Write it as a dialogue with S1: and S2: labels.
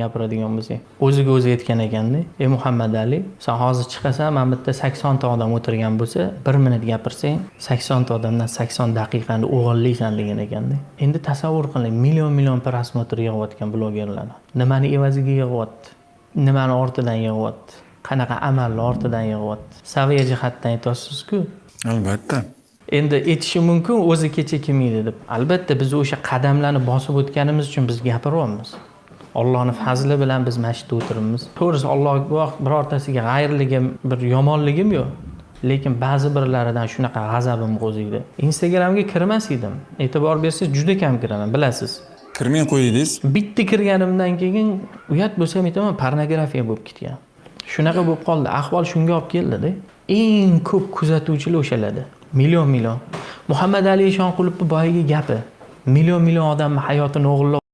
S1: gapiradigan bo'lsak, o'ziga o'zi aytgan ekanda, ey Muhammad Ali, sen hozir chiqasan, mana bu yerda 80 ta odam o'tirgan bo'lsa, 1 minut gapirsang, 80 ta odamdan 80 daqiqani o'g'irlaysan degan ekanda. Endi tasavvur qiling, million prosmotr yig'ayotgan blogerlarni. Nimani evaziga yig'yapti? Nimani ortidan yig'yapti? Qanaqa amalni ortidan yig'yapti? Saviya jihatdan aytasiz-ku.
S2: Albatta.
S1: Endi aytishi mumkin o'zi kecha kim edi deb. Albatta biz o'sha qadamlarni bosib o'tganimiz uchun biz gapiryapmiz. Allohning fazli bilan biz masjidda o'tiribmiz. To'g'risi Allohga guvoh, birortasiga g'ayirligim, bir yomonligim yo'q. Lekin ba'zi birlaridan shunaqa g'azabim qo'ziydi. Instagramga kirmas edim. E'tibor bersangiz juda kam kiraman, bilasiz.
S2: Kirmay qo'ydingiz.
S1: Bitta kirganimdan keyin uyat bo'lsam aytaman, pornografiya bo'lib ketgan. Shunaqa bo'lib qoldi. Ahvol shunga olib keldi-da. Eng ko'p kuzatuvchilar o'shalarda. Million. Muhammad Ali Eshonqulovning boyagi gapi. Million odamning hayotini o'g'irlab